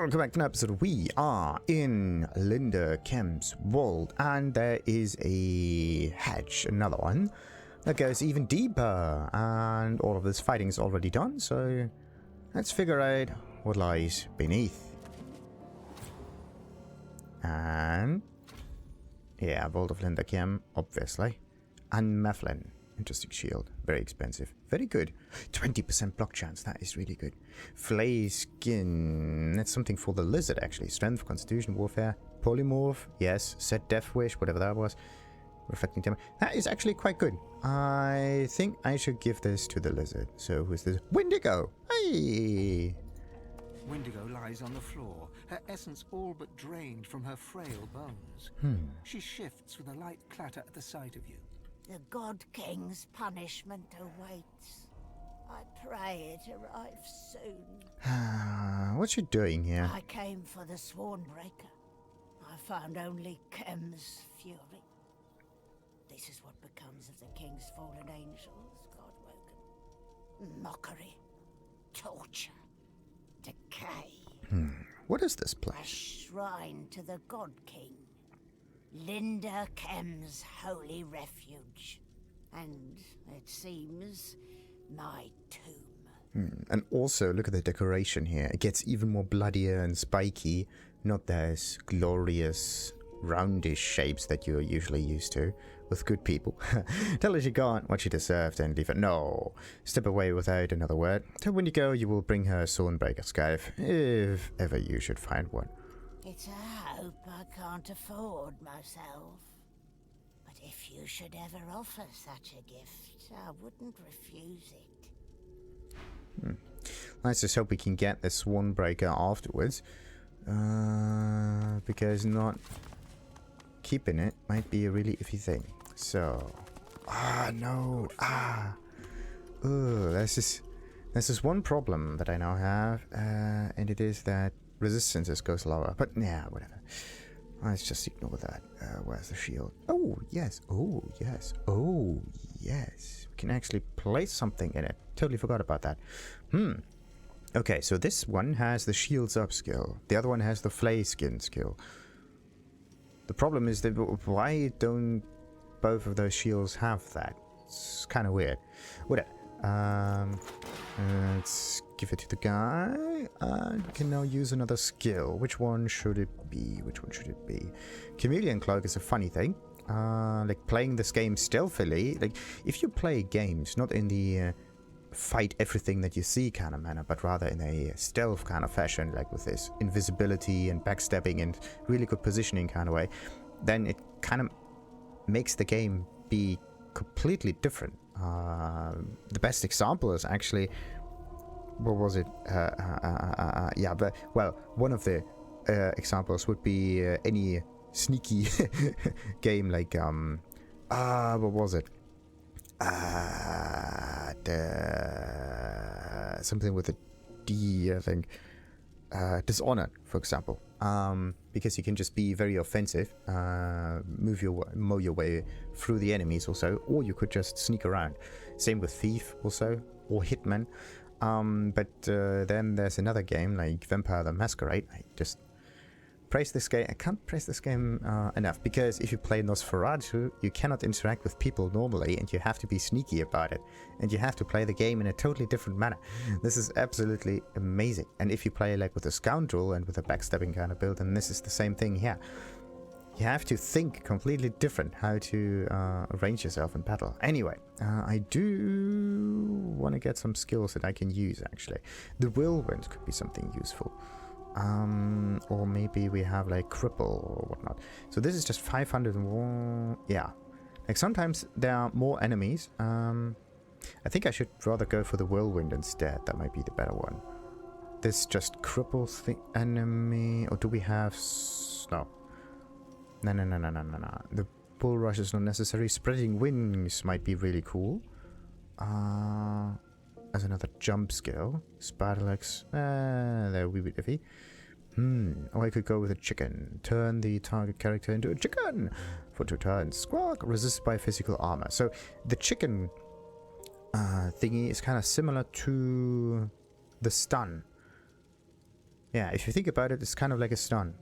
Welcome back to an episode. We are in Linder Kemm's world, and there is a hatch, another one, that goes even deeper, and all of this fighting is already done, so let's figure out what lies beneath. And yeah, Vault of Linder Kemm, obviously, and Mephlin. Interesting shield. Very expensive. Very good. 20% block chance. That is really good. Flay skin. That's something for the lizard, actually. Strength, constitution, warfare. Polymorph. Yes. Set death wish. Whatever that was. Reflecting damage. That is actually quite good. I think I should give this to the lizard. So who's this? Windego. Hey. Windego lies on the floor, her essence all but drained from her frail bones. She shifts with a light clatter at the sight of you. The God King's punishment awaits. I pray it arrives soon. What's she doing here? I came for the Swornbreaker. I found only Kemm's fury. This is what becomes of the King's fallen angels, God-woken. Mockery, torture, decay. What is this A place? shrine to the God King. Linder Kemm's holy refuge. And, it seems, my tomb. And also, look at the decoration here. It gets even more bloodier and spiky. Not those glorious, roundish shapes that you're usually used to with good people. Tell her she got what she deserved and leave her. No. Step away without another word. Tell when you go, you will bring her a Swornbreaker scarf, if ever you should find one. It's a hope I can't afford myself. But if you should ever offer such a gift, I wouldn't refuse it. Let's just hope we can get the Swornbreaker afterwards. Because not keeping it might be a really iffy thing. So... no! There's this one problem that I now have, and it is that resistances goes lower, but yeah, whatever. Let's just ignore that. Where's the shield? Oh, yes. Oh, yes. Oh, yes. We can actually place something in it. Totally forgot about that. Okay, so this one has the shields up skill. The other one has the flay skin skill. The problem is that why don't both of those shields have that? It's kind of weird. Whatever. Let's give it to the guy. And we can now use another skill. Which one should it be? Which one should it be? Chameleon Cloak is a funny thing. Like playing this game stealthily. Like if you play games not in the fight everything that you see kind of manner, but rather in a stealth kind of fashion, like with this invisibility and backstabbing and really good positioning kind of way, then it kind of makes the game be completely different. The best example is actually, what was it? Yeah, but well, one of the examples would be any sneaky game like what was it? Something with a D, I think. Dishonored, for example. Because you can just be very offensive, mow your way through the enemies also, or you could just sneak around. Same with Thief also, or Hitman. But then there's another game like Vampire the Masquerade. I just praise this game. I can't praise this game enough, because if you play Nosferatu, you cannot interact with people normally, and you have to be sneaky about it, and you have to play the game in a totally different manner. This is absolutely amazing. And if you play like with a scoundrel and with a backstabbing kind of build, then this is the same thing here. You have to think completely different how to arrange yourself in battle. Anyway, I do want to get some skills that I can use, actually. The Whirlwind could be something useful. Or maybe we have like cripple or whatnot. So this is just 501. Yeah, like sometimes there are more enemies. I think I should rather go for the Whirlwind instead. That might be the better one. This just cripples the enemy. Or do we have no? No. The bull rush is not necessary. Spreading wings might be really cool. As another jump skill. Spider legs. They're a wee bit iffy. Or I could go with a chicken. Turn the target character into a chicken for 2 turns. Squawk. Resist by physical armor. So the chicken thingy is kind of similar to the stun. Yeah, if you think about it, it's kind of like a stun.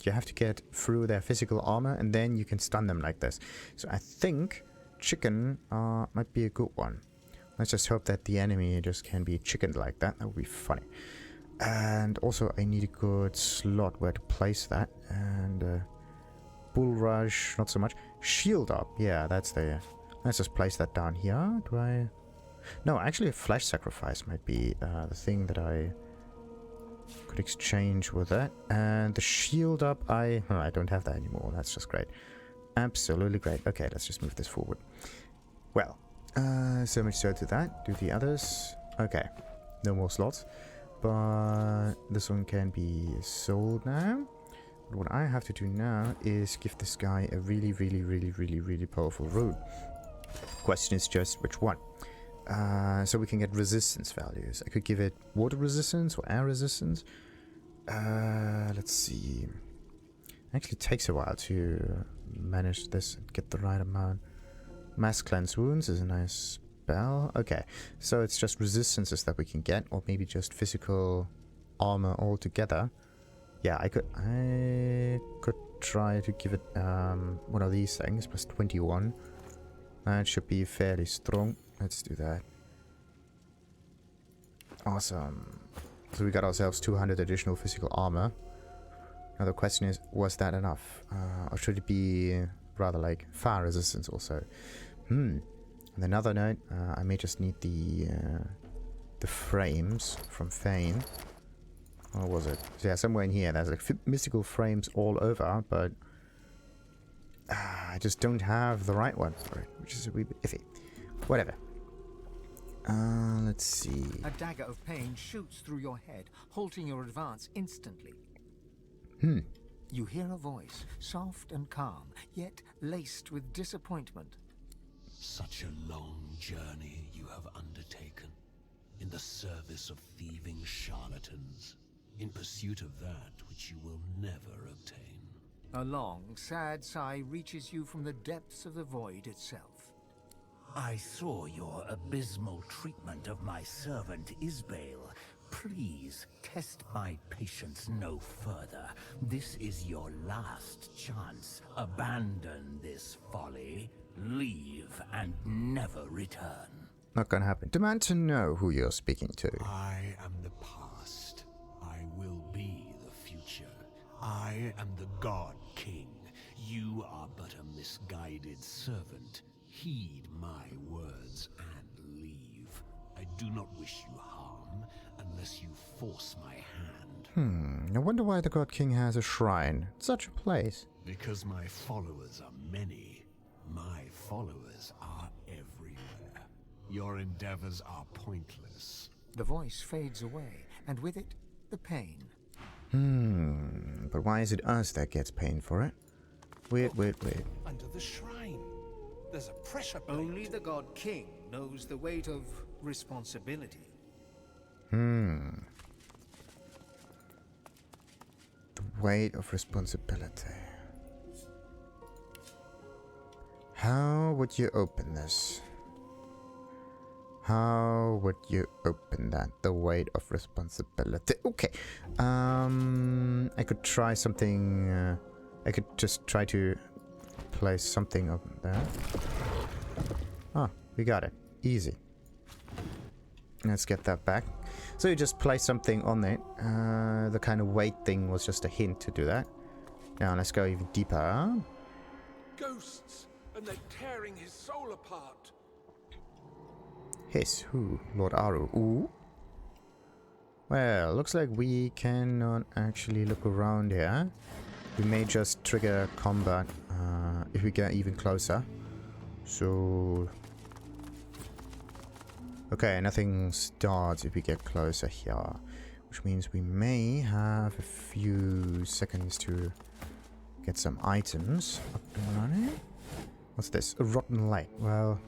You have to get through their physical armor, and then you can stun them like this. So I think chicken might be a good one. Let's just hope that the enemy just can be chickened like that. That would be funny. And also, I need a good slot where to place that. And bull rush, not so much. Shield up, yeah, that's the. Let's just place that down here. Do I? No, actually, a flesh sacrifice might be the thing that I could exchange with that. And the shield up, I don't have that anymore. That's just great. Absolutely great. Okay, let's just move this forward. Well, so much so to that. Do the others. Okay, no more slots. But this one can be sold now. But what I have to do now is give this guy a really powerful rune. Question is just which one. So we can get resistance values. I could give it water resistance or air resistance. Let's see. Actually takes a while to manage this and get the right amount. Mass cleanse wounds is a nice spell. Okay, so it's just resistances that we can get, or maybe just physical armor altogether. Yeah, I could try to give it one of these things, plus 21. That should be fairly strong. Let's do that. Awesome. So we got ourselves 200 additional physical armor. Now the question is, was that enough? Or should it be rather like fire resistance also? And another note, I may just need the frames from Fane. Or was it? So yeah, somewhere in here there's like mystical frames all over, but I just don't have the right one for it, which is a wee bit iffy. Whatever. Let's see. A dagger of pain shoots through your head, halting your advance instantly. You hear a voice, soft and calm, yet laced with disappointment. Such a long journey you have undertaken, in the service of thieving charlatans, in pursuit of that which you will never obtain. A long, sad sigh reaches you from the depths of the void itself. I saw your abysmal treatment of my servant Isbale. Please test my patience no further. This is your last chance. Abandon this folly, leave, and never return. Not gonna happen. Demand to know who you're speaking to. I am the past. I will be the future. I am the God King. You are but a misguided servant. Heed my words and leave. I do not wish you harm unless you force my hand. I wonder why the God King has a shrine. Such a place. Because my followers are many. My followers are everywhere. Your endeavors are pointless. The voice fades away, and with it, the pain. But why is it us that gets pain for it? Wait. Under the shrine. There's a pressure plate. Only the God King knows the weight of responsibility. The weight of responsibility. How would you open this? How would you open that? The weight of responsibility. Okay. I could try something. I could just try to place something up there. Oh, we got it. Easy. Let's get that back. So you just place something on it. The kind of weight thing was just a hint to do that. Now let's go even deeper. Ghosts, and they're tearing his soul apart. His who? Lord Arhu. Ooh. Well, looks like we cannot actually look around here. We may just trigger combat if we get even closer. So... okay, nothing starts if we get closer here. Which means we may have a few seconds to get some items up and running. What's this? A rotten light. Well,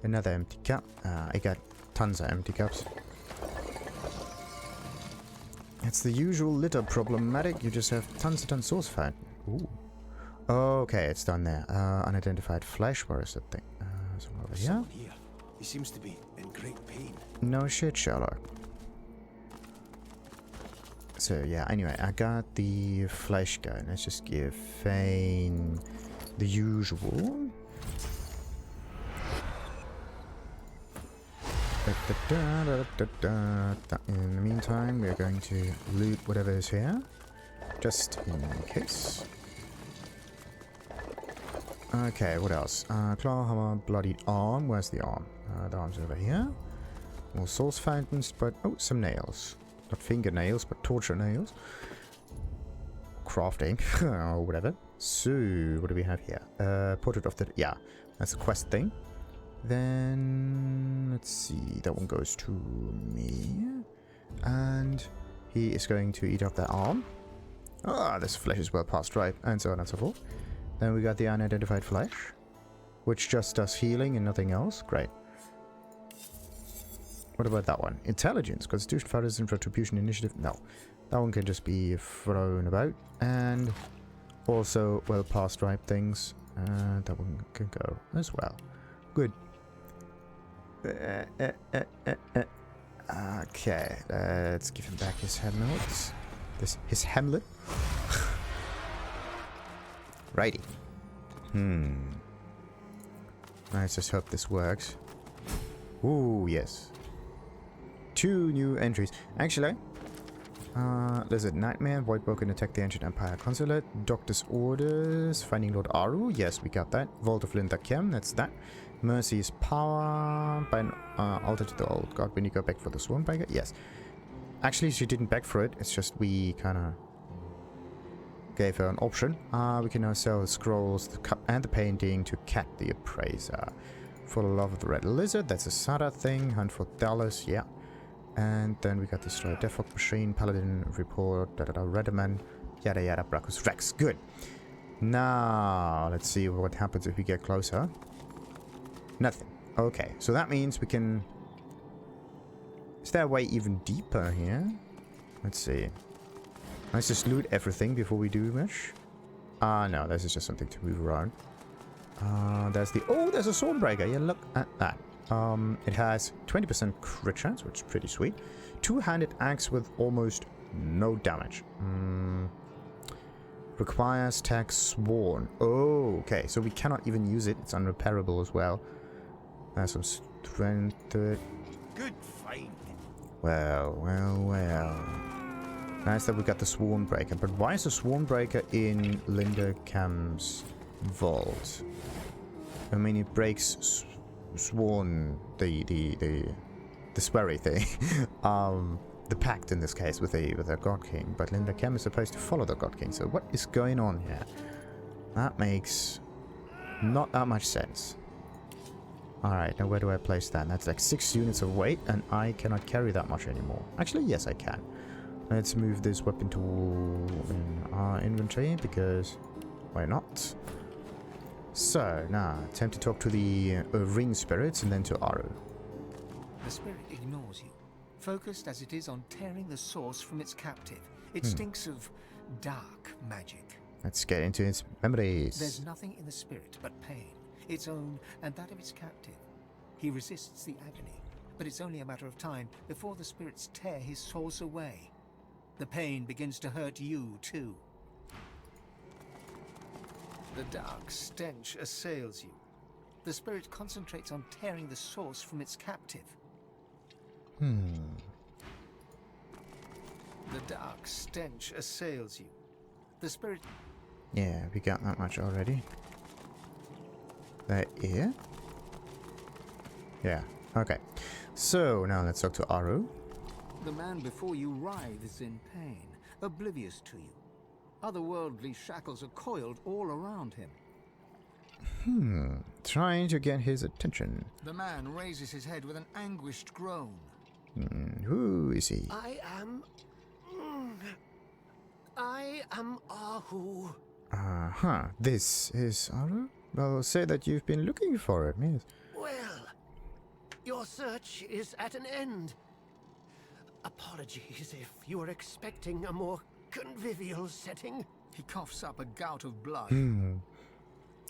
another empty cup. I got tons of empty cups. It's the usual litter problematic. You just have tons of source fat. Ooh. Okay, it's done there. Unidentified flesh. Where is that thing? Somewhere over here. Someone here. He seems to be in great pain. No shit, Sherlock. So yeah, anyway, I got the flesh gun. Let's just give Fane the usual. In the meantime, we're going to loot whatever is here, just in case. Okay, what else? Claw, hammer, bloodied arm. Where's the arm? The arm's over here. More source fountains, but oh, some nails. Not fingernails, but torture nails. Crafting, or whatever. So, what do we have here? Portrait of the... Yeah, that's a quest thing. Then, let's see. That one goes to me. And he is going to eat up that arm. Ah, this flesh is well past ripe, and so on and so forth. Then we got the unidentified flesh, which just does healing and nothing else. Great. What about that one? Intelligence, Constitution, Fighters, and Retribution, Initiative. No, that one can just be thrown about. And also, well, past ripe things. That one can go as well. Good. Okay, let's give him back his Hamlet. His Hamlet. Righty. Let's just hope this works. Ooh, yes. 2 new entries. Actually, Lizard Nightmare, Voidbroken, Attack the Ancient Empire Consulate, Doctor's Orders, Finding Lord Arhu. Yes, we got that. Vault of Linder Kemm, that's that. Mercy's Power, by an altar to the old god when you go back for the Swornbreaker. Yes. Actually, she didn't beg for it. It's just we kind of gave her an option. We can now sell the scrolls, the cup, and the painting to Cat the Appraiser. For the Love of the Red Lizard, that's a Sada thing. Hunt for Dallas, yeah. And then we got Destroy Defog Machine, Paladin Report, Redman, yada yada, Brachus Rex. Good. Now, let's see what happens if we get closer. Nothing. Okay, so that means we can... Is there a way even deeper here? Let's see. Let's just loot everything before we do much. No, this is just something to move around. There's the... Oh, there's a Swornbreaker. Yeah, look at that. It has 20% crit chance, which is pretty sweet. Two-handed axe with almost no damage. Requires tag Sworn. Oh, okay. So we cannot even use it. It's unrepairable as well. There's some strength to it. Good fight. Well. Nice that we got the Swornbreaker. But why is the Swornbreaker in Linder Kemm's vault? I mean, it breaks Sworn, the sweary thing. The pact in this case with the God King. But Linder Kemm is supposed to follow the God King. So what is going on here? That makes not that much sense. Alright, now where do I place that? That's like 6 units of weight, and I cannot carry that much anymore. Actually, yes, I can. Let's move this weapon to in our inventory, because why not? So, now, time to talk to the ring spirits, and then to Arhu. The spirit ignores you, focused as it is on tearing the source from its captive. It stinks of dark magic. Let's get into its memories. There's nothing in the spirit but pain. Its own and that of its captive. He resists the agony, but it's only a matter of time before the spirits tear his source away. The pain begins to hurt you too. The dark stench assails you. The spirit concentrates on tearing the source from its captive. The dark stench assails you. The spirit... Yeah, we got that much already. That here? Yeah, okay. So, now let's talk to Arhu. The man before you writhes in pain, oblivious to you. Otherworldly shackles are coiled all around him. Trying to get his attention. The man raises his head with an anguished groan. Who is he? I am Arhu. This is Arhu? Well, say that you've been looking for him, yes. Well, your search is at an end. Apologies if you were expecting a more convivial setting. He coughs up a gout of blood.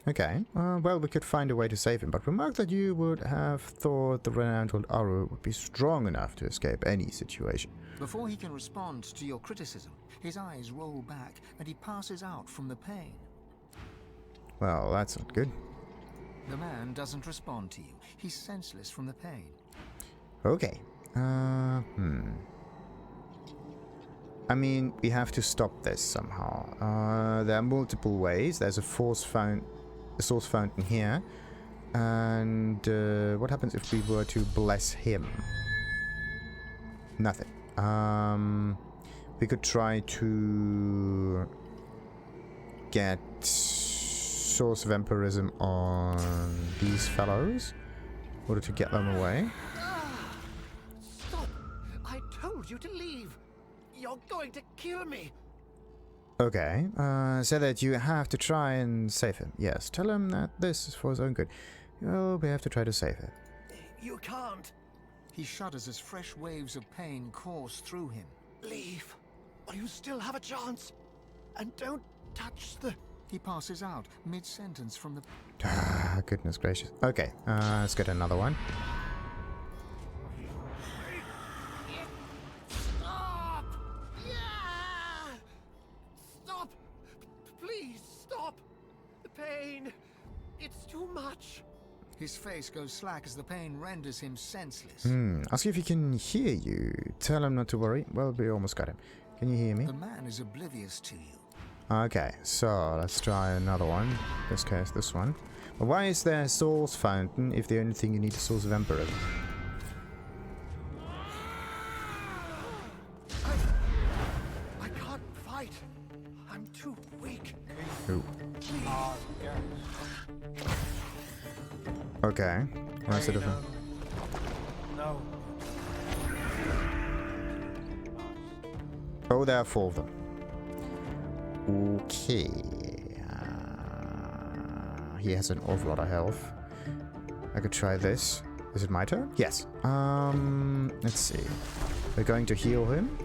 Okay, well, we could find a way to save him, but remark that you would have thought the renowned old Arhu would be strong enough to escape any situation. Before he can respond to your criticism, his eyes roll back and he passes out from the pain. Well, that's not good. The man doesn't respond to you. He's senseless from the pain. Okay. I mean, we have to stop this somehow. There are multiple ways. There's a source fountain here. And what happens if we were to bless him? Nothing. We could try to get source of empirism on these fellows in order to get them away. Stop! I told you to leave. You're going to kill me. Okay, so that you have to try and save him. Yes, tell him that this is for his own good. Well, we have to try to save him. You can't. He shudders as fresh waves of pain course through him. Leave, while you still have a chance. And don't touch the... He passes out mid-sentence from the... Ah, goodness gracious. Okay, let's get another one. Stop! Yeah! Stop! Please stop! The pain. It's too much. His face goes slack as the pain renders him senseless. Ask if he can hear you. Tell him not to worry. Well, we almost got him. Can you hear me? The man is oblivious to you. Okay, so let's try another one. In this case, this one. But why is there a source fountain if the only thing you need is a source of empirism? I can't fight. I'm too weak. Ooh. Okay. Where's it? No. Oh, there are 4 of them. Okay. He has an awful lot of health. I could try this. Is it my turn? Yes. Let's see. We're going to heal him.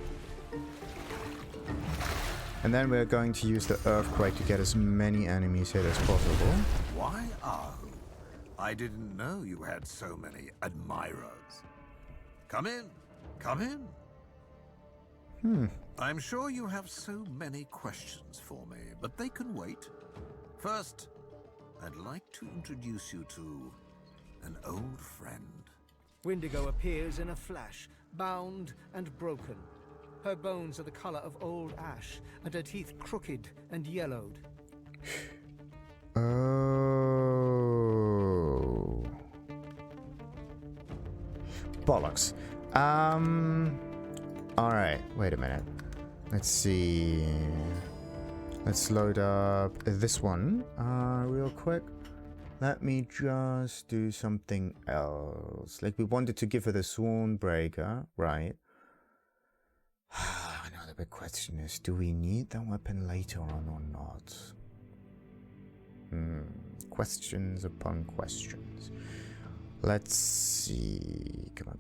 And then we're going to use the earthquake to get as many enemies hit as possible. Why, Arhu? I didn't know you had so many admirers. Come in. Come in. I'm sure you have so many questions for me, but they can wait. First, I'd like to introduce you to an old friend. Windego appears in a flash, bound and broken. Her bones are the color of old ash, and her teeth crooked and yellowed. Oh. Bollocks. Alright, wait a minute. Let's see. Let's load up this one real quick. Let me just do something else. Like, we wanted to give her the Swornbreaker, right? Now the big question is, do we need that weapon later on or not? Questions upon questions. Let's see. Come on.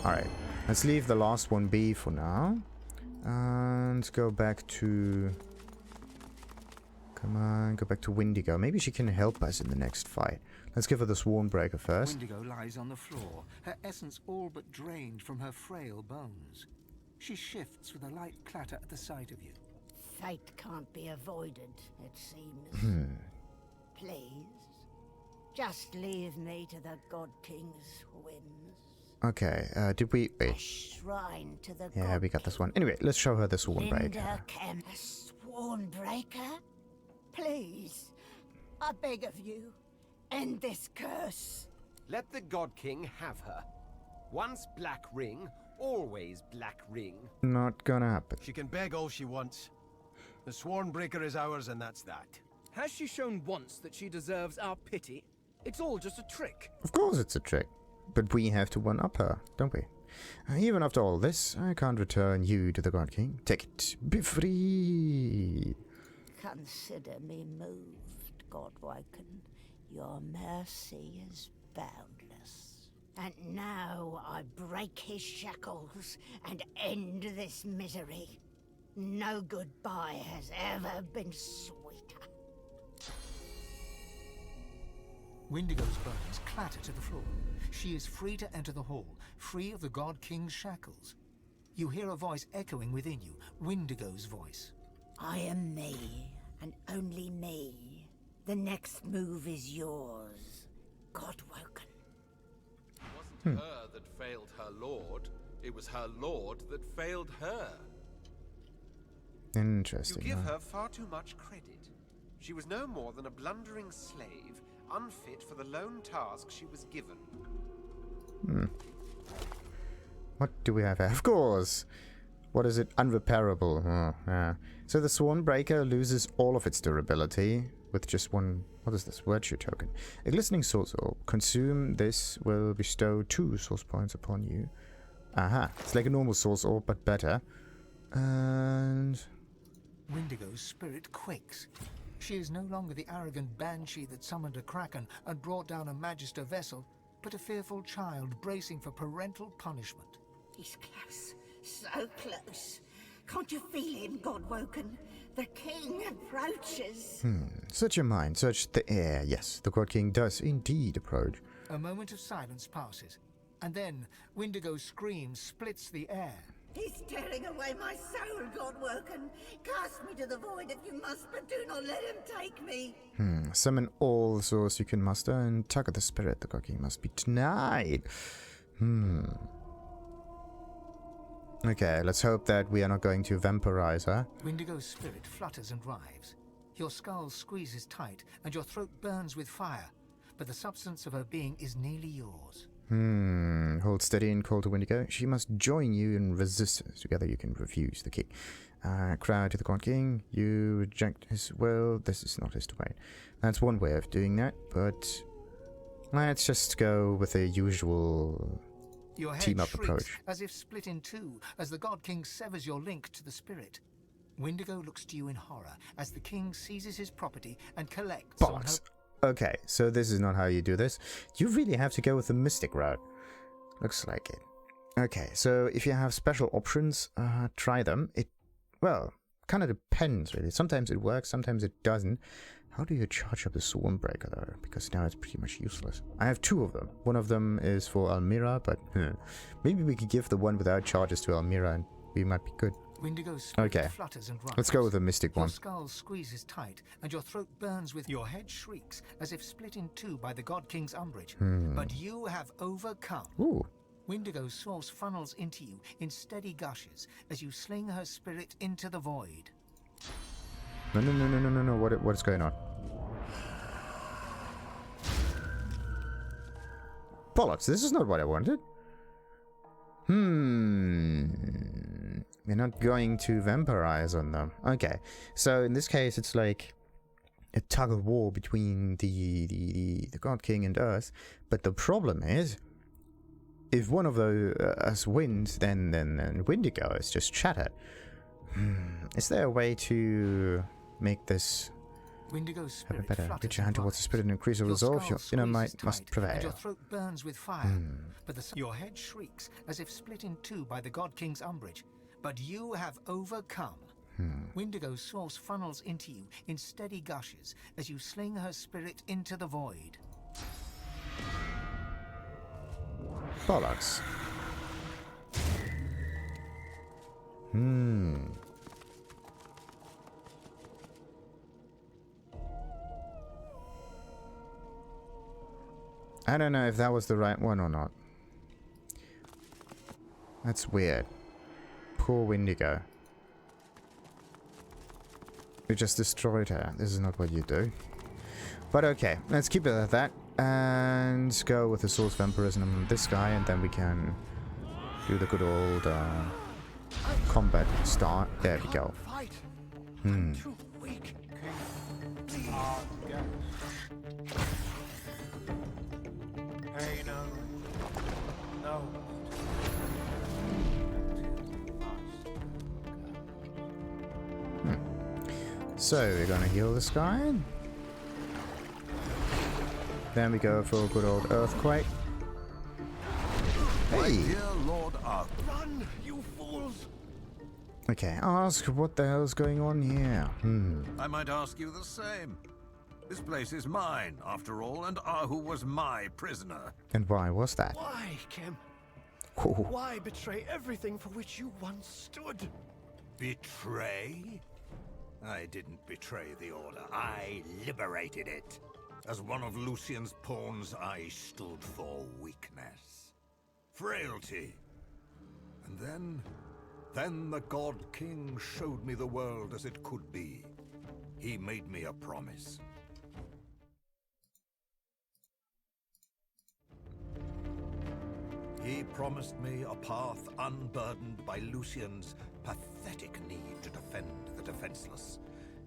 Alright. Let's leave the last one be for now. And go back to... Come on, go back to Windego. Maybe she can help us in the next fight. Let's give her the Swornbreaker first. Windego lies on the floor, her essence all but drained from her frail bones. She shifts with a light clatter at the sight of you. Fate can't be avoided, it seems. Please, just leave me to the God King's whims. Okay, did we... A Wait. shrine to the Yeah, God we got this King. one. Anyway, let's show her the Swornbreaker. Linder Kemm. A Swornbreaker? Please, I beg of you, end this curse. Let the God King have her. Once black ring, always black ring. Not gonna happen. She can beg all she wants. The Swornbreaker is ours, and that's that. Has she shown once that she deserves our pity? It's all just a trick. Of course it's a trick. But we have to one-up her, don't we? Even after all this, I can't return you to the God King. Take it. Be free. Consider me moved, Godwoken. Your mercy is boundless. And now I break his shackles and end this misery. No goodbye has ever been sweeter. Windigo's bones clatter to the floor. She is free to enter the hall, free of the God King's shackles. You hear a voice echoing within you, Windigo's voice. I am me, and only me. The next move is yours, Godwoken. It wasn't her that failed her lord. It was her lord that failed her. Interesting. You give her far too much credit. She was no more than a blundering slave, unfit for the lone task she was given. What do we have here? Of course! What is it? Unrepairable. Oh, yeah. So the Swornbreaker loses all of its durability with just one... What is this? Virtue token. A glistening source orb. Consume this will bestow 2 source points upon you. Aha. It's like a normal source orb, but better. And... Windigo's spirit quakes. She is no longer the arrogant banshee that summoned a kraken and brought down a magister vessel, but a fearful child bracing for parental punishment. He's close, so close. Can't you feel him, Godwoken? The king approaches. Search your mind, search the air. Yes, the God King does indeed approach. A moment of silence passes, and then Windigo's scream splits the air. He's tearing away my soul, Godwoken. Cast me to the void if you must, but do not let him take me. Summon all the souls you can muster and tug at the spirit. The God King must be denied. Okay, let's hope that we are not going to vampirize her. Windigo's spirit flutters and writhes. Your skull squeezes tight, and your throat burns with fire, but the substance of her being is nearly yours. Hold steady and call to Windigo. She must join you in resistance. Together you can refuse the king. Cry to the God King. You reject his will. This is not his domain. That's one way of doing that, but let's just go with the usual your head team-up shrieks approach. As if split in two, as the God King severs your link to the spirit. Windigo looks to you in horror as the king seizes his property and collects on her... Okay, so this is not how you do this. You really have to go with the mystic route. Looks like it. Okay, so if you have special options, try them. It, well, kind of depends, really. Sometimes it works, sometimes it doesn't. How do you charge up the Swornbreaker, though? Because now it's pretty much useless. I have 2 of them. One of them is for Almira, but maybe we could give the one without charges to Almira and we might be good. Windigo's spirit flutters and runs. Let's go with the mystic one. Your skull squeezes tight, and your throat burns with... Your head shrieks, as if split in two by the God King's umbrage. But you have overcome. Ooh. Windigo's source funnels into you in steady gushes, as you sling her spirit into the void. No. What is going on? Bollocks, this is not what I wanted. We're not going to vampirize on them. Okay, so in this case, it's like a tug of war between the God King and Earth. But the problem is, if one of those us wins, then Windego is just shattered. Is there a way to make this Windigo's spirit better? Reach your hand towards the spirit and increase your resolve. Your inner might must prevail. And your throat burns with fire, but your head shrieks as if split in two by the God King's umbrage. But you have overcome. Windigo's source funnels into you in steady gushes as you sling her spirit into the void. Bollocks. I don't know if that was the right one or not. That's weird. Poor Windego. You just destroyed her. This is not what you do. But okay, let's keep it at that. And go with the source vampirism on this guy, and then we can do the good old combat start. There we go. I'm too weak. Hey, no. So we're gonna heal this guy. Then we go for a good old earthquake. My Hey! dear Lord Arhu. Run, you fools! Okay, ask what the hell's going on here. I might ask you the same. This place is mine, after all, and Arhu was my prisoner. And why was that? Why, Kemm? Oh. Why betray everything for which you once stood? Betray? I didn't betray the Order. I liberated it. As one of Lucian's pawns, I stood for weakness. Frailty. And then the God King showed me the world as it could be. He made me a promise. He promised me a path unburdened by Lucian's pathetic need to defend the defenseless.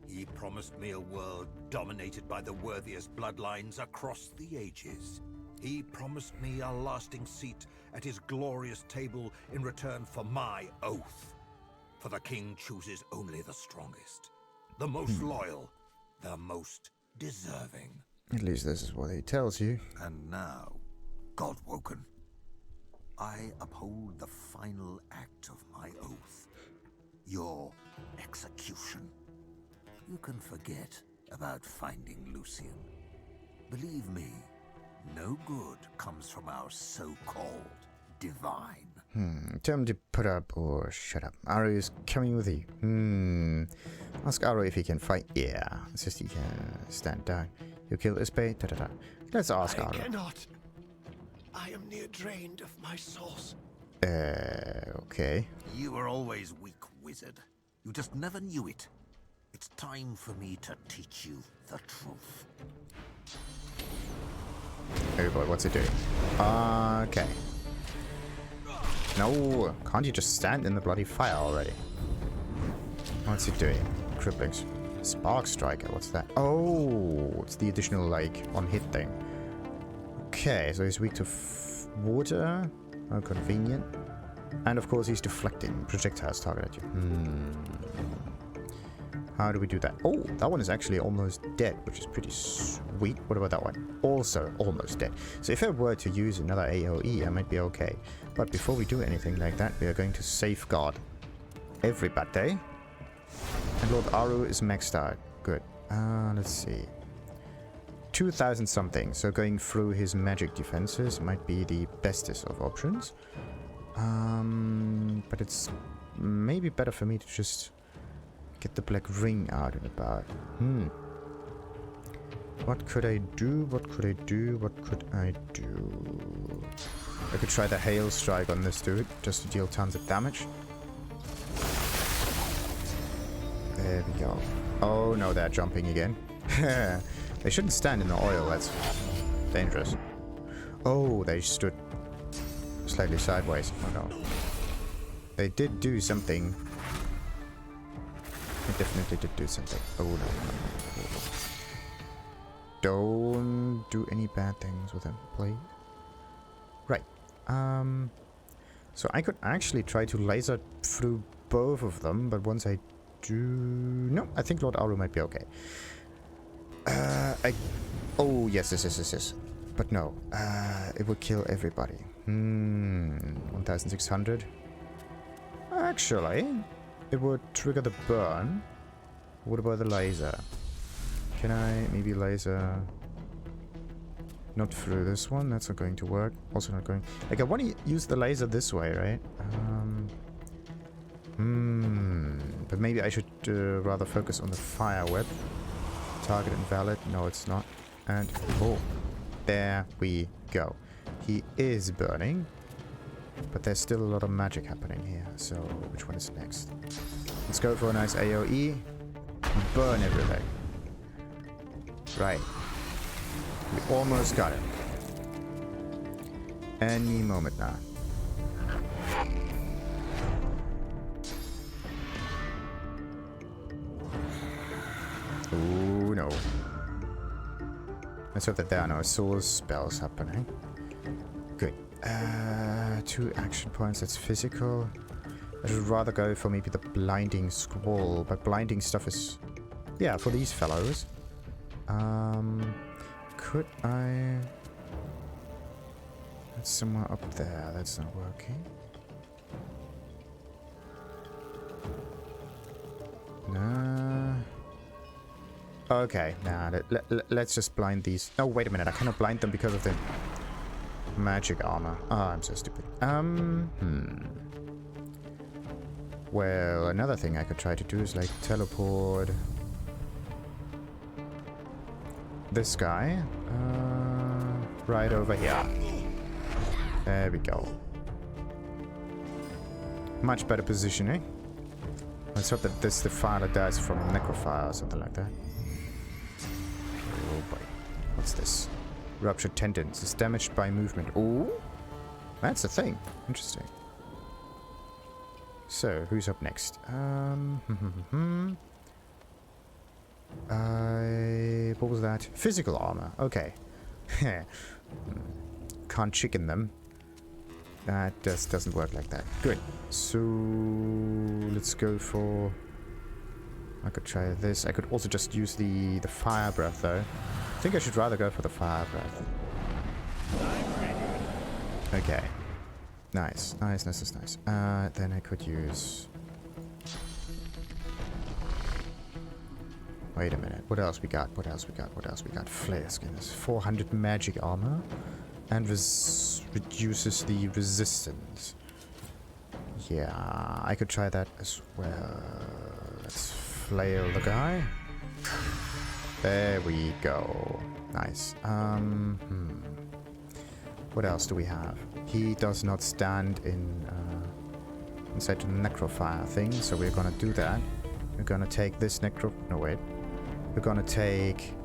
He promised me a world dominated by the worthiest bloodlines across the ages. He promised me a lasting seat at his glorious table in return for my oath. For the king chooses only the strongest, the most loyal, the most deserving. At least this is what he tells you. And now, Godwoken, I uphold the final act of my oath. Your execution. You can forget about finding Lucian. Believe me, no good comes from our so-called divine. Tell him to put up or shut up. Arhu is coming with you. Ask Arhu if he can fight. Yeah, it's just he can stand down. You kill Isbay. Let's ask Arhu. I cannot. I am near drained of my source. Okay. You were always weak, wizard. You just never knew it. It's time for me to teach you the truth. Oh boy, what's it doing? Okay. No, can't you just stand in the bloody fire already? What's it doing? Cripplings. Spark Striker, what's that? Oh, it's the additional, like, on-hit thing. Okay, so he's weak to water. How convenient. And of course he's deflecting projectiles target at you. How do we do that? Oh, that one is actually almost dead, which is pretty sweet. What about that one? Also almost dead. So if I were to use another AoE, I might be okay. But before we do anything like that, we are going to safeguard everybody. And Lord Arhu is maxed out. Good. Let's see. 2,000 something. So going through his magic defenses might be the bestest of options. But it's maybe better for me to just get the black ring out and about. What could I do? What could I do? What could I do? I could try the hail strike on this dude, just to deal tons of damage. There we go. Oh no, they're jumping again. They shouldn't stand in the oil, that's dangerous. Oh, they stood slightly sideways. Oh no. They did do something. They definitely did do something. Oh no. Don't do any bad things with him, please. Right. So I could actually try to laser through both of them, but once I do... No, I think Lord Arhu might be okay. Oh, yes. But no. It would kill everybody. 1,600. Actually, it would trigger the burn. What about the laser? Can I maybe laser... Not through this one, that's not going to work. Also not going... Like, I want to use the laser this way, right? But maybe I should rather focus on the fire whip. Target invalid. No, it's not. And... Oh. There we go. He is burning. But there's still a lot of magic happening here. So, which one is next? Let's go for a nice AoE. Burn everything. Right. We almost got it. Any moment now. Oh no. Let's hope that there are no soul spells happening. Good. 2 action points, that's physical. I should rather go for maybe the blinding scroll, but blinding stuff is... Yeah, for these fellows. Could I... That's somewhere up there, that's not working. No. Okay, nah, let's just blind these. Oh, wait a minute. I cannot blind them because of the magic armor. Oh, I'm so stupid. Well, another thing I could try to do is like teleport this guy right over here. There we go. Much better positioning. Let's hope that this defiler dies from necrofire or something like that. Oh boy. What's this? Ruptured tendons is damaged by movement. Oh, that's a thing. Interesting. So, who's up next? What was that? Physical armor. Okay. Can't chicken them. That just doesn't work like that. Good. So, let's go for... I could try this. I could also just use the fire breath, though. I think I should rather go for the fire breath. Okay. Nice. Nice. Then I could use... Wait a minute. What else we got? Flare skins. 400 magic armor. And reduces the resistance. Yeah, I could try that as well. Let's flail the guy. There we go. Nice. What else do we have? He does not stand in inside the necrofire thing, so we're gonna do that. We're gonna take this necro... No, wait. We're gonna take...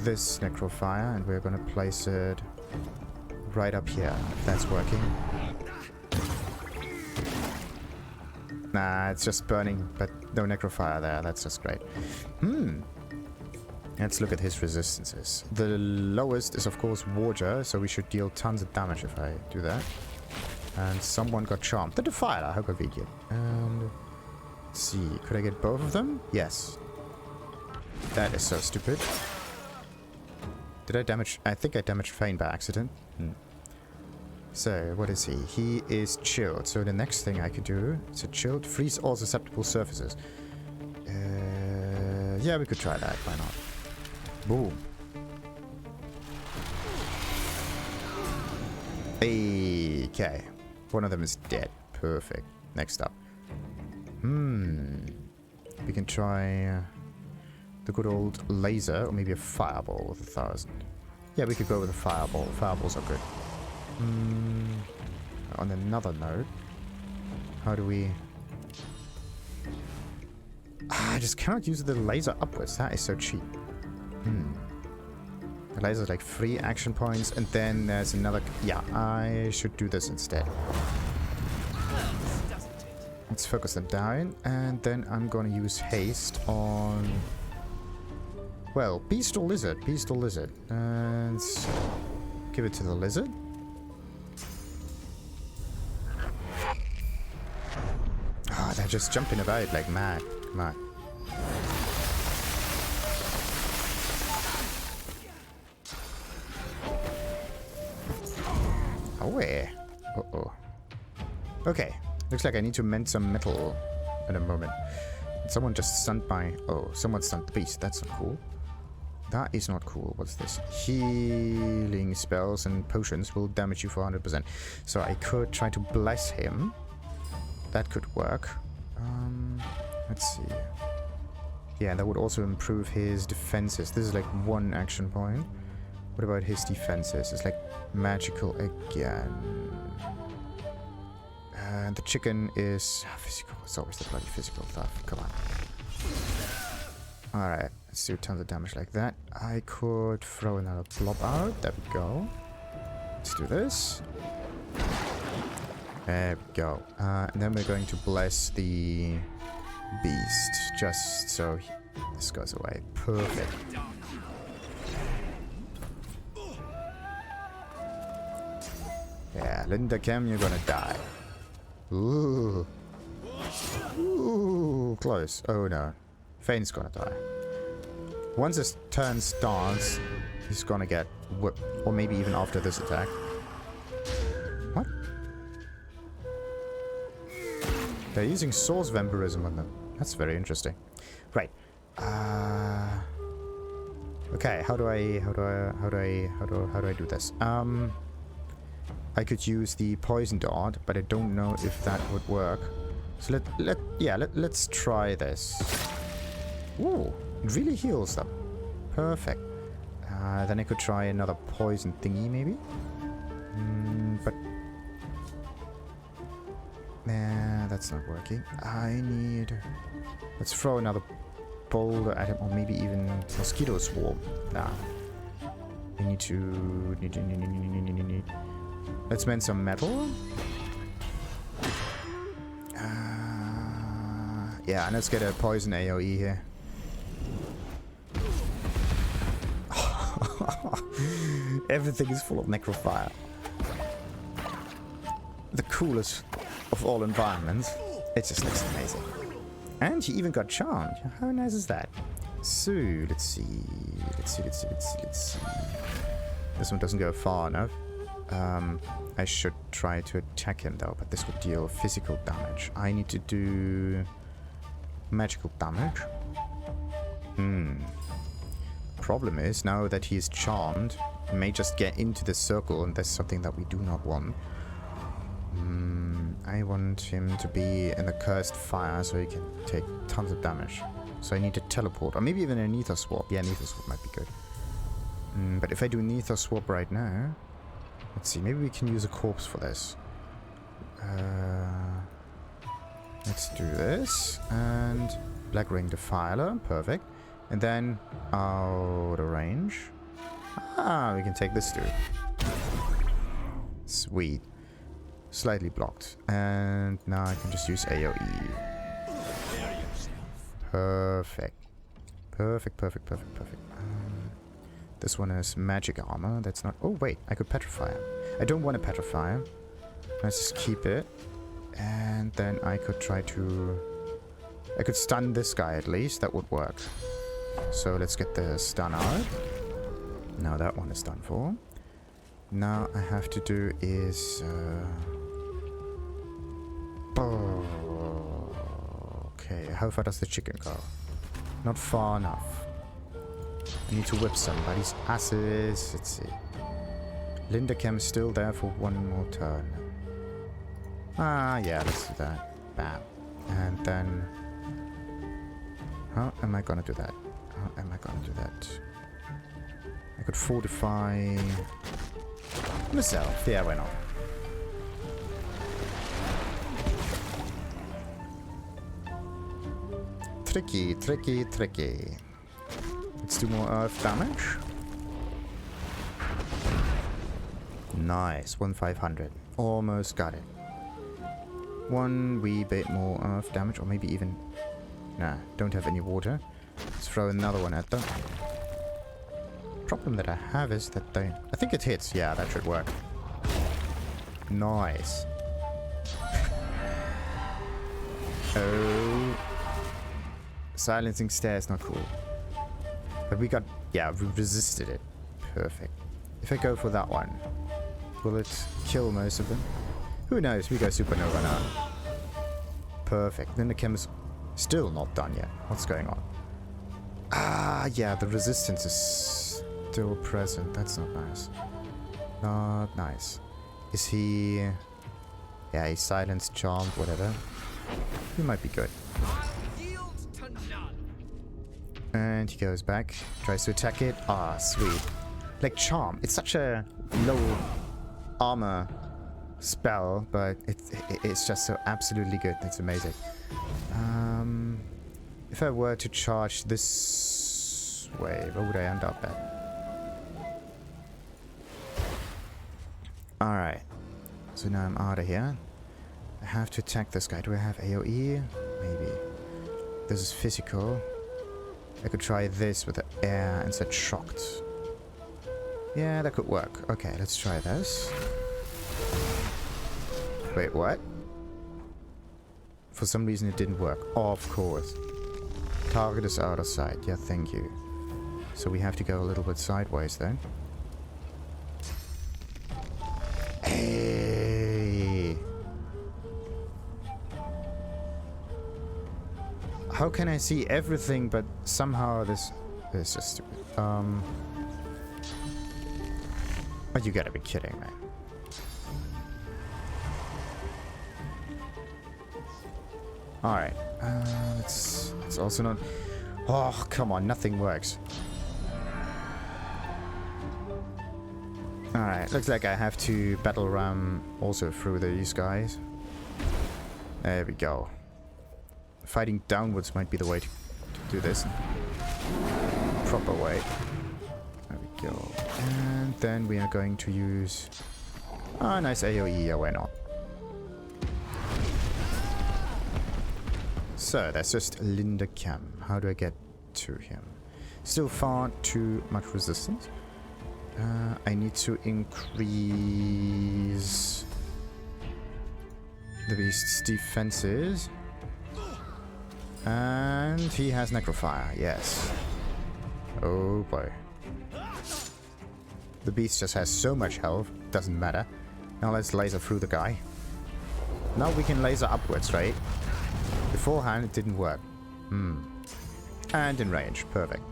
this necrofire, and we're gonna place it right up here, if that's working. Nah, it's just burning, but no necrofire there. That's just great. Let's look at his resistances. The lowest is, of course, Warger, so we should deal tons of damage if I do that. And someone got charmed. The Defiler, how convenient. And let's see, could I get both of them? Yes. That is so stupid. Did I damage? I think I damaged Fane by accident. So, what is he? He is chilled. So the next thing I could do is a chilled. Freeze all susceptible surfaces. Yeah, we could try that. Why not? Boom. Okay. One of them is dead. Perfect. Next up. We can try the good old laser, or maybe a fireball with 1,000. Yeah, we could go with a fireball. Fireballs are good. On another note, how do we... I just cannot use the laser upwards. That is so cheap. The laser is like 3 action points, and then there's another... Yeah, I should do this instead. Let's focus them down, and then I'm gonna use haste on... Well, beast or lizard? Beast or lizard? Let's give it to the lizard. Ah, they're just jumping about like mad. Come on. Oh, yeah. Uh-oh. Okay. Looks like I need to mend some metal in a moment. Someone just stunned my... Oh, someone stunned the beast. That's not cool. That is not cool. What's this? Healing spells and potions will damage you for 100%. So I could try to bless him. That could work. Let's see. Yeah, that would also improve his defenses. This is like 1 action point. What about his defenses? It's like magical again. And the chicken is physical. It's always the bloody physical stuff. Come on. Alright, let's do tons of damage like that. I could throw another blob out. There we go. Let's do this. There we go. And then we're going to bless the beast. Just so this goes away. Perfect. Yeah, Linder Kemm, you're gonna die. Ooh. Ooh, close. Oh no. Fane's gonna die. Once his turn starts, he's gonna get whipped. Or maybe even after this attack. What? They're using source vampirism on them. That's very interesting. Right. Okay, how do I do this? I could use the poison dart, but I don't know if that would work. So let's try this. Ooh, it really heals them. Perfect. Then I could try another poison thingy, maybe. But nah, that's not working. Let's throw another boulder at him, or maybe even mosquito swarm. Nah. I need to. Let's mend some metal. Yeah, and let's get a poison AoE here. Everything is full of necrofire. The coolest of all environments. It just looks amazing. And he even got charmed. How nice is that? So, let's see. This one doesn't go far enough. I should try to attack him though, but this would deal physical damage. I need to do magical damage. Problem is, now that he is charmed, he may just get into the circle, and that's something that we do not want. I want him to be in the cursed fire so he can take tons of damage. So I need to teleport, or maybe even a Nether Swap. Yeah, Nether Swap might be good. But if I do Nether Swap right now, let's see, maybe we can use a corpse for this. Let's do this, and Black Ring Defiler, perfect. And then out of range. We can take this dude. Sweet. Slightly blocked. And now I can just use AoE. Perfect. Perfect. This one is magic armor. That's not... Oh, wait. I could petrify him. I don't want to petrify him. Let's just keep it. And then I could try to... I could stun this guy at least. That would work. So let's get the stun out. Now that one is done for. Now I have to do is... Okay, how far does the chicken go? Not far enough. I need to whip somebody's asses. Let's see. Linder Kemm is still there for one more turn. Yeah, let's do that. Bam. And then... How am I gonna do that? I could fortify... myself. Yeah, why not? Tricky. Let's do more earth damage. Nice, 1,500. Almost got it. One wee bit more earth damage, or maybe even... Nah, don't have any water. Let's throw another one at them. Problem that I have is that they... I think it hits. Yeah, that should work. Nice. Oh. Silencing stare is not cool. But we got... Yeah, we resisted it. Perfect. If I go for that one, will it kill most of them? Who knows? We go supernova now. Perfect. Then the Kemm is still not done yet. What's going on? Yeah, the resistance is still present. That's not nice. Not nice. Is he... Yeah, he's silenced, charmed, whatever. He might be good. And he goes back. Tries to attack it. Sweet. Like charm. It's such a low armor spell, but it's just so absolutely good. It's amazing. If I were to charge this way, where would I end up at? Alright. So now I'm out of here. I have to attack this guy. Do I have AoE? Maybe. This is physical. I could try this with the air and set shocked. Yeah, that could work. Okay, let's try this. Wait, what? For some reason it didn't work. Oh, of course. Target is out of sight. Yeah, thank you. So we have to go a little bit sideways then. Hey! How can I see everything, but somehow this is just stupid. Oh, you gotta be kidding, man. Alright. It's also not... Oh, come on. Nothing works. Alright. Looks like I have to battle ram also through these guys. There we go. Fighting downwards might be the way to do this. Proper way. There we go. And then we are going to use... Ah, nice AoE. Yeah, why not? So, that's just Linder Kemm. How do I get to him? Still far too much resistance. I need to increase the beast's defenses. And he has Necrofire, yes. Oh boy. The beast just has so much health, doesn't matter. Now let's laser through the guy. Now we can laser upwards, right? Beforehand it didn't work. And in range, perfect.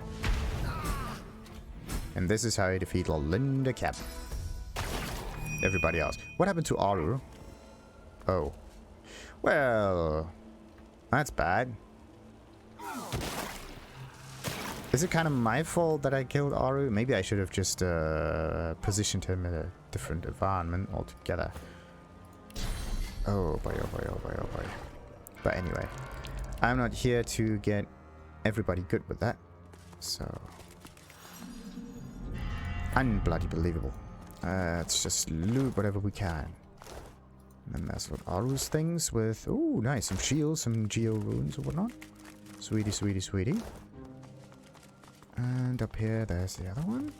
And this is how you defeat Linder Kemm. Everybody else. What happened to Arhu? Oh. Well... That's bad. Is it kind of my fault that I killed Arhu? Maybe I should have just positioned him in a different environment altogether. Oh boy, oh boy, oh boy, oh boy. But anyway, I'm not here to get everybody good with that. So... Unbloody believable. Let's just loot whatever we can. And then there's what Arhu's things with... Ooh, nice. Some shields, some geo runes or whatnot. Sweetie, sweetie, sweetie. And up here, there's the other one.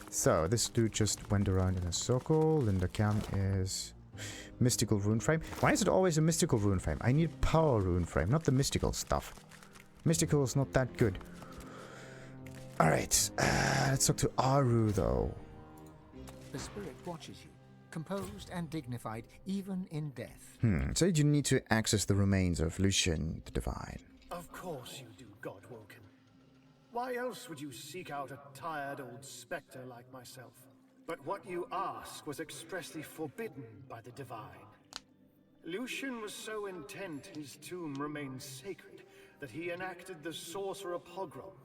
So, this dude just went around in a circle. Linder Kemm is... Mystical rune frame. Why is it always a mystical rune frame? I need power rune frame, not the mystical stuff. Mystical is not that good. Alright, let's talk to Arhu, though. The spirit watches you, composed and dignified, even in death. So you need to access the remains of Lucian the Divine. Of course you do, Godwoken. Why else would you seek out a tired old spectre like myself? But what you ask was expressly forbidden by the Divine. Lucian was so intent his tomb remained sacred that he enacted the sorcerer pogrom.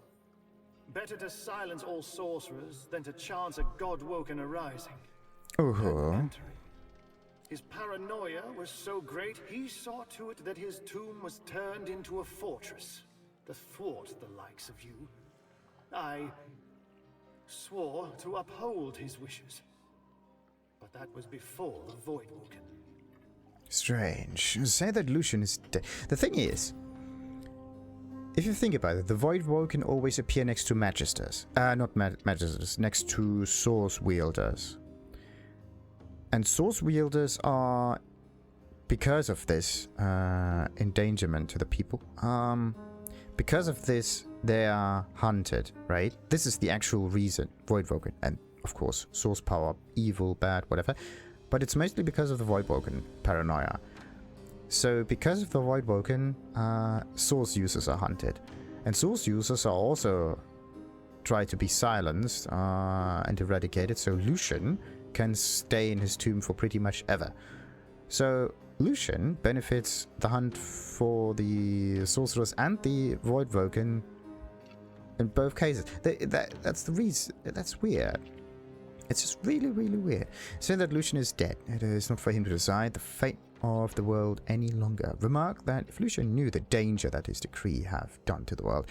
Better to silence all sorcerers than to chance a Godwoken arising. His paranoia was so great, he saw to it that his tomb was turned into a fortress to thwart the likes of you. I swore to uphold his wishes, but that was before the Voidwoken. Strange. Say that Lucian is dead. The thing is, if you think about it, the Voidwoken always appear next to Magisters. Not Magisters, next to Source Wielders. And Source Wielders are, because of this endangerment to the people, because of this, they are hunted, right? This is the actual reason, Voidwoken. And, of course, source power, evil, bad, whatever. But it's mostly because of the Voidwoken paranoia. So, because of the Voidwoken, source users are hunted. And source users are also tried to be silenced and eradicated, so Lucian can stay in his tomb for pretty much ever. So, Lucian benefits the hunt for the sorcerers and the Voidwoken in both cases. That's the reason. That's weird. It's just really, really weird. Saying that Lucian is dead, it is not for him to decide the fate of the world any longer. Remark that if Lucian knew the danger that his decree have done to the world,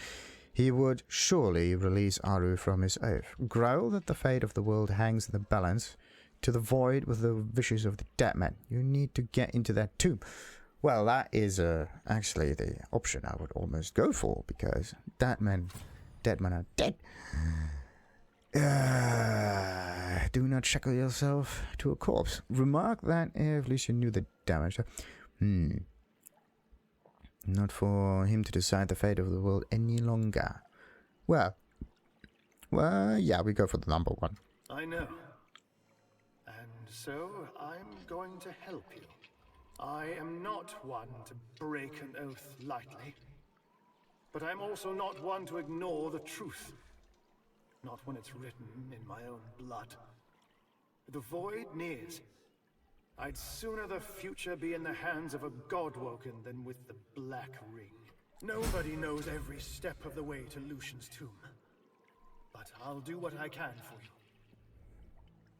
he would surely release Arhu from his oath. Growl that the fate of the world hangs in the balance to the void with the wishes of the dead man. You need to get into that tomb. Well, that is actually the option I would almost go for, because dead men are dead. Do not shackle yourself to a corpse. Remark that if Lucian knew the damage. Not for him to decide the fate of the world any longer. Well, yeah, we go for the number one. I know. And so I'm going to help you. I am not one to break an oath lightly. But I'm also not one to ignore the truth. Not when it's written in my own blood. The void nears. I'd sooner the future be in the hands of a Godwoken than with the Black Ring. Nobody knows every step of the way to Lucian's tomb. But I'll do what I can for you.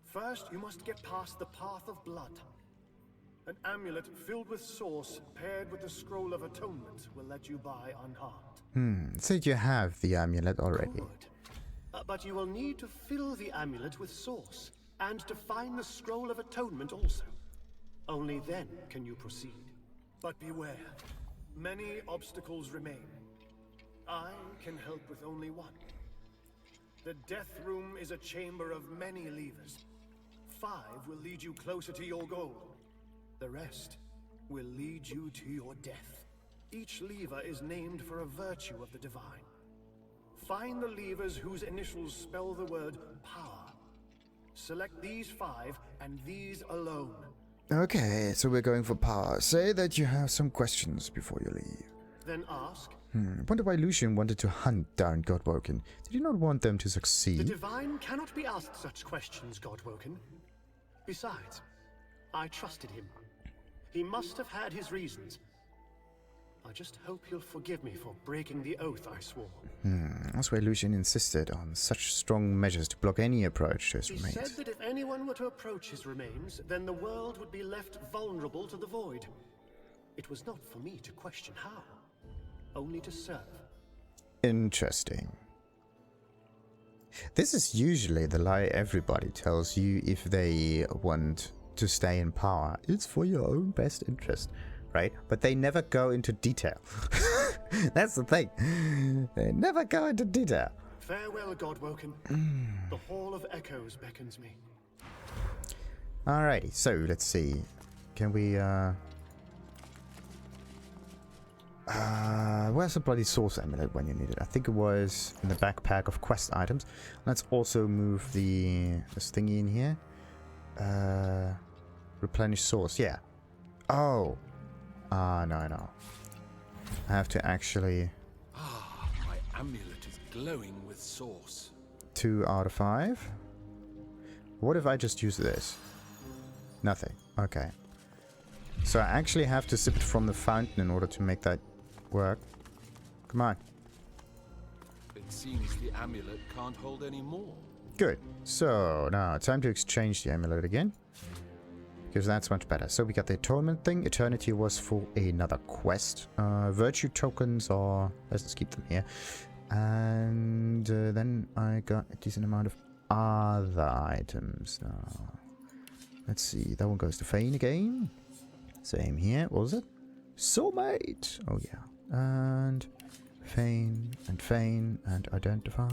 First, you must get past the Path of Blood. An amulet filled with source paired with the Scroll of Atonement will let you by unharmed. So you have the amulet already. Good. But you will need to fill the amulet with source, and to find the Scroll of Atonement also. Only then can you proceed. But beware, many obstacles remain. I can help with only one. The Death Room is a chamber of many levers. 5 will lead you closer to your goal. The rest will lead you to your death. Each lever is named for a virtue of the divine. Find the levers whose initials spell the word power. Select these 5 and these alone. Okay, so we're going for power. Say that you have some questions before you leave. Then ask. Wonder why Lucian wanted to hunt down Godwoken. Did he not want them to The succeed? divine cannot be asked such questions, Godwoken. Besides, I trusted him. He must have had his reasons. I just hope he'll forgive me for breaking the oath I swore. That's why Lucian insisted on such strong measures to block any approach to his He remains. said that if anyone were to approach his remains, then the world would be left vulnerable to the void. It was not for me to question how, only to serve. Interesting. This is usually the lie everybody tells you if they want to stay in power. It's for your own best interest, right? But they never go into detail. That's the thing. They never go into detail. Farewell, Godwoken. The Hall of Echoes beckons me. Alrighty, so let's see. Can we, where's the bloody source amulet when you need it? I think it was in the backpack of quest items. Let's also move this thingy in here. Replenish source, yeah. Oh. No. I have to actually... My amulet is glowing with source. 2 out of 5. What if I just use this? Nothing. Okay. So I actually have to sip it from the fountain in order to make that work. Come on. It seems the amulet can't hold any more. Good. So now time to exchange the amulet again. Because that's much better. So we got the atonement thing. Eternity was for another quest. Virtue tokens are... Let's just keep them here. And then I got a decent amount of other items. Let's see. That one goes to Fane again. Same here. What was it? Soulmate. Oh yeah. And Fane and Identify.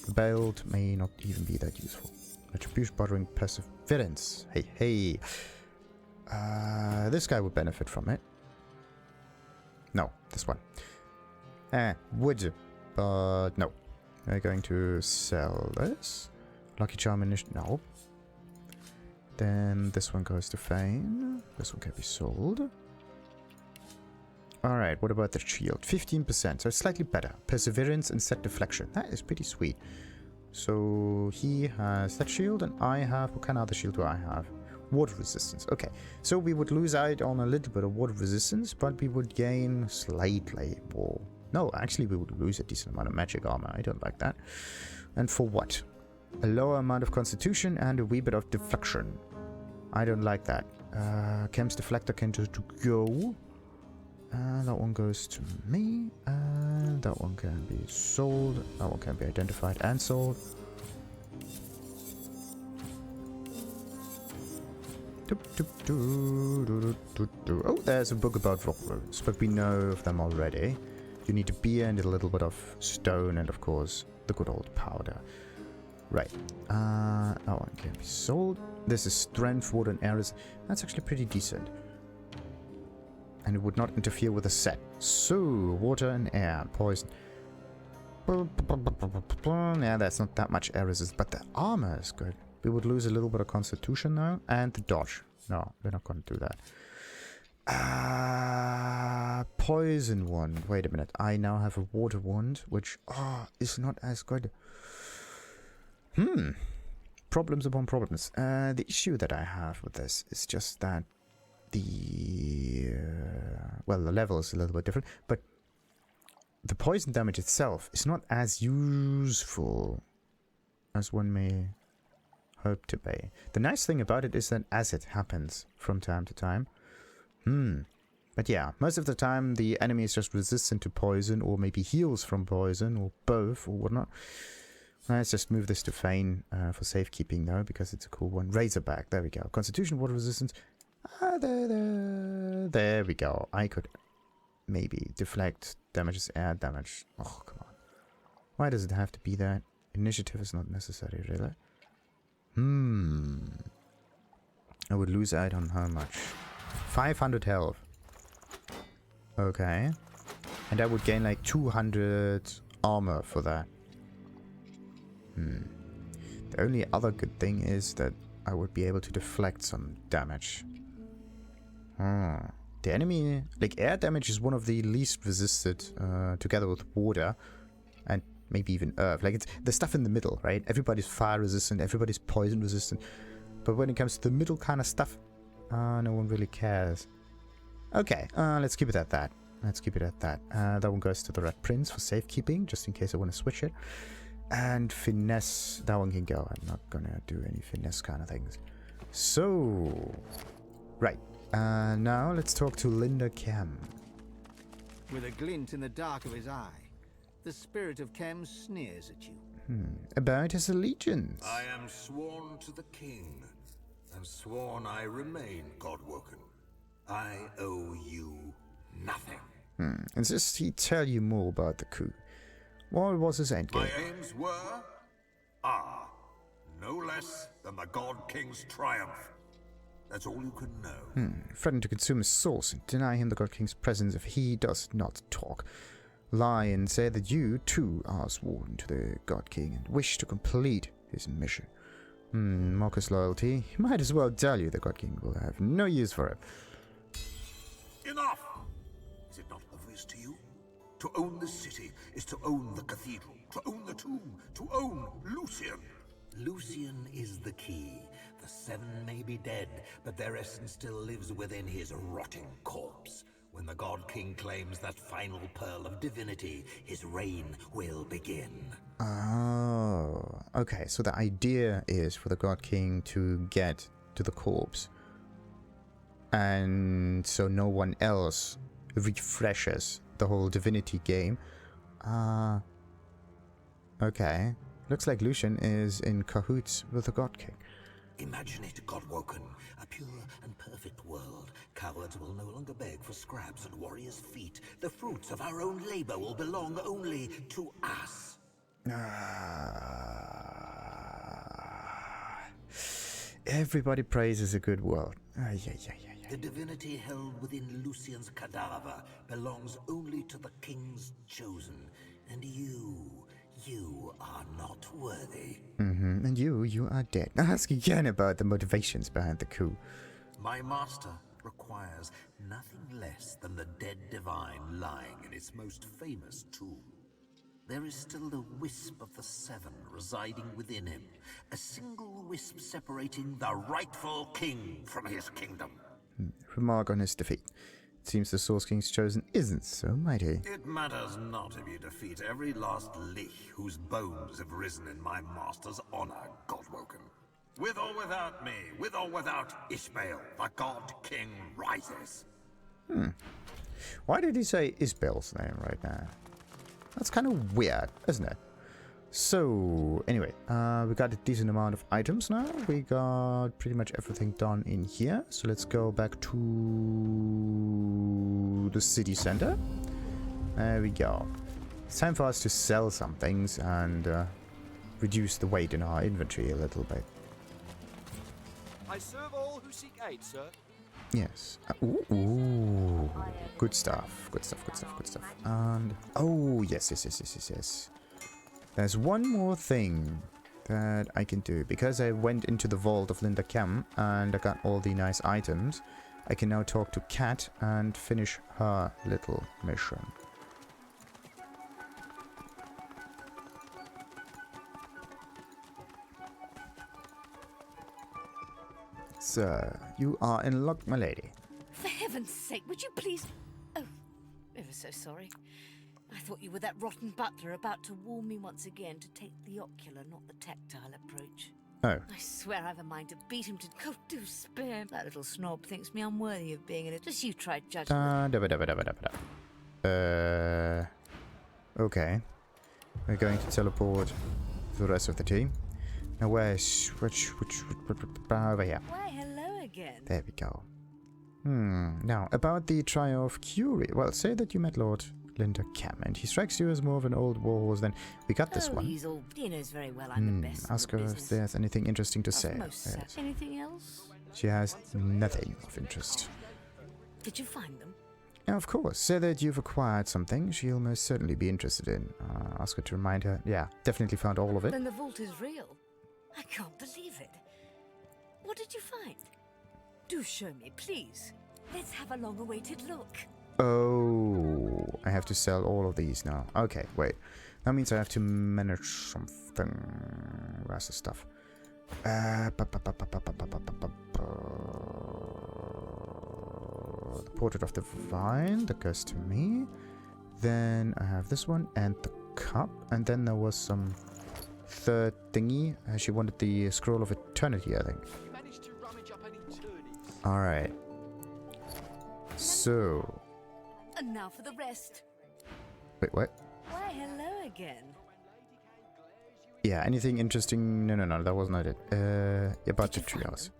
Veiled may not even be that useful. Attribution bothering perseverance. Hey. This guy would benefit from it. No, this one. Would. But no. We're going to sell this. Lucky Charm initiative. No. Then this one goes to Fane. This one can be sold. Alright, what about the shield? 15%, so it's slightly better. Perseverance and set deflection. That is pretty sweet. So he has that shield and I have... What kind of other shield do I have? Water resistance. Okay, so we would lose out on a little bit of water resistance, but we would gain slightly more... No, actually we would lose a decent amount of magic armor. I don't like that. And for what? A lower amount of constitution and a wee bit of deflection. I don't like that. Kemm's deflector can just go. That one goes to me. And that one can be sold. That one can be identified and sold. Oh, there's a book about rock runes, but we know of them already. You need a beer and a little bit of stone and, of course, the good old powder. Right. That one can be sold. This is strength, water, and air. That's actually pretty decent. And it would not interfere with the set. So, water and air. Poison. Yeah, that's not that much air resistance, but the armor is good. We would lose a little bit of constitution now. And the dodge. No, we're not going to do that. poison wand. Wait a minute. I now have a water wand, which is not as good. Problems upon problems. The issue that I have with this is just that the well, the level is a little bit different, but the poison damage itself is not as useful as one may hope to be. The nice thing about it is that as it happens from time to time, but yeah, most of the time the enemy is just resistant to poison, or maybe heals from poison, or both, or whatnot. Let's just move this to Feign for safekeeping though, because it's a cool one. Razorback, there we go. Constitution, water resistance. There we go. I could maybe deflect damages, air damage. Oh, come on. Why does it have to be that? Initiative is not necessary, really. I would lose out on how much? 500 health. Okay. And I would gain like 200 armor for that. The only other good thing is that I would be able to deflect some damage. The enemy, like air damage is one of the least resisted together with water and maybe even earth. Like it's the stuff in the middle, right? Everybody's fire resistant, everybody's poison resistant. But when it comes to the middle kind of stuff, no one really cares. Okay, let's keep it at that. Let's keep it at that. That one goes to the Red Prince for safekeeping, just in case I want to switch it. And finesse, that one can go. I'm not gonna do any finesse kind of things. So, right. Now let's talk to Linder Kemm. With a glint in the dark of his eye, the spirit of Kemm sneers at you. About his allegiance. I am sworn to the king, and sworn I remain, Godwoken. I owe you nothing. Insist he tell you more about the coup. What was his endgame? My aims were, no less than the God King's triumph. That's all you can know. Threaten to consume his source and deny him the God King's presence if he does not talk. Lie and say that you, too, are sworn to the God King and wish to complete his mission. Mock his loyalty. He might as well tell you the God King will have no use for it. Enough! Is it not obvious to you? To own the city is to own the cathedral, to own the tomb, to own Lucian. Lucian is the key. The seven may be dead, but their essence still lives within his rotting corpse. When the God King claims that final pearl of divinity, his reign will begin. Oh, okay. So the idea is for the God King to get to the corpse. And so no one else refreshes the whole divinity game. Okay. Looks like Lucian is in cahoots with the God King. Imagine it, Godwoken. A pure and perfect world. Cowards will no longer beg for scraps at warriors' feet. The fruits of our own labor will belong only to us. Everybody praises a good world. The divinity held within Lucian's cadaver belongs only to the king's chosen. And you are not worthy. And you are dead. Ask again about the motivations behind the coup. My master requires nothing less than the dead divine lying in its most famous tomb. There is still the wisp of the seven residing within him, a single wisp separating the rightful king from his kingdom. Remark on his defeat. It seems the Source King's chosen isn't so mighty. It matters not if you defeat every last lich whose bones have risen in my master's honor, Godwoken. With or without me, with or without Ishbael, the God King rises. Why did he say Isbel's name right now? That's kind of weird, isn't it? So, anyway, we got a decent amount of items now. We got pretty much everything done in here. So let's go back to the city center. There we go. It's time for us to sell some things and reduce the weight in our inventory a little bit. I serve all who seek aid, sir. Yes. Ooh. Good stuff. Good stuff, good stuff, good stuff. And, oh, yes. There's one more thing that I can do. Because I went into the vault of Linder Kemm and I got all the nice items, I can now talk to Cat and finish her little mission. So, you are in luck, my lady. For heaven's sake, would you please... Oh, ever so sorry. I thought you were that rotten butler about to warn me once again to take the ocular, not the tactile approach. Oh. I swear I've a mind to beat him to... Oh, do spare. That little snob thinks me unworthy of being in it. Just you try judging. Okay. We're going to teleport the rest of the team. Now where's... Which... Over here. Why, hello again. There we go. Now, about the Trial of Curie. Well, say that you met Lord Linder Kemm, and he strikes you as more of an old warhorse than... We got this one. He's all... He knows very well I'm the best. Ask her if there's anything interesting to say. Yes. Anything else? She has nothing of interest. Did you find them? Now, of course. Say that you've acquired something she'll most certainly be interested in. Ask her to remind her. Yeah, definitely found all of it. Then the vault is real. I can't believe it. What did you find? Do show me, please. Let's have a long-awaited look. Oh, I have to sell all of these now. Okay, wait. That means I have to manage something. Where's the stuff? The Portrait of the Divine, that goes to me. Then I have this one and the cup. And then there was some third thingy. She wanted the Scroll of Eternity, I think. Alright. So... And now for the rest. Wait, what? Why, hello again. Yeah, anything interesting? No, that was not it. About the trios.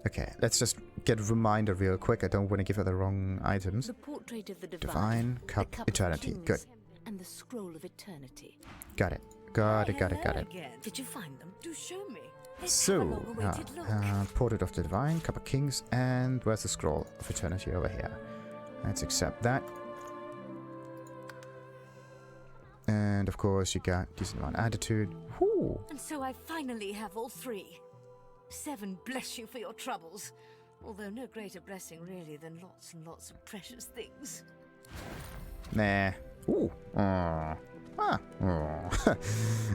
Okay, let's just get a reminder real quick. I don't want to give her the wrong items. The Portrait of the Divine. Divine, Cup, Eternity. Good. And the Scroll of Eternity. Got it. Got it. Again. Did you find them? Do show me. So, Portrait of the Divine, Cup of Kings, and where's the Scroll of Eternity over here? Let's accept that. And of course, you got decent amount of attitude. Whoo. And so I finally have all three. 7 bless you for your troubles. Although no greater blessing really than lots and lots of precious things. Nah. Ooh.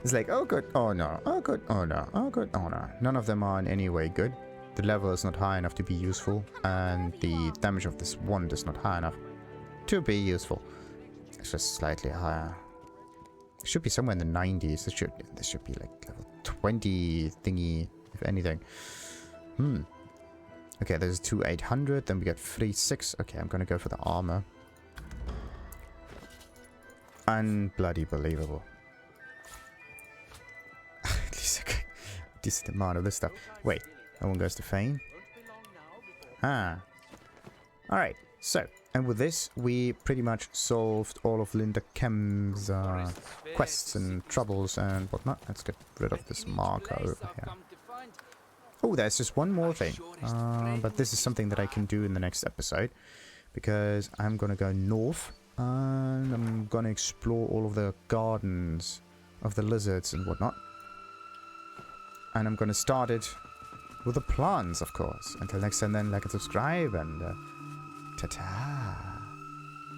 It's like, oh good, oh no, oh good, oh no, oh good, oh no. None of them are in any way good. The level is not high enough to be useful, and the damage of this wand is not high enough to be useful. It's just slightly higher. It should be somewhere in the 90s. This should be like level 20 thingy, if anything. Okay, there's 2 800, then we get 3 6. Okay, I'm gonna go for the armor. Unbloody believable. At least I got a decent amount of this stuff. Wait, that one goes to Fane. Alright, so, and with this, we pretty much solved all of Linder Kemm's quests and troubles and whatnot. Let's get rid of this marker over here. Oh, there's just one more thing. But this is something that I can do in the next episode. Because I'm gonna go north. And I'm gonna explore all of the gardens of the lizards and whatnot. And I'm gonna start it with the plants, of course. Until next time then, like and subscribe, and ta-ta!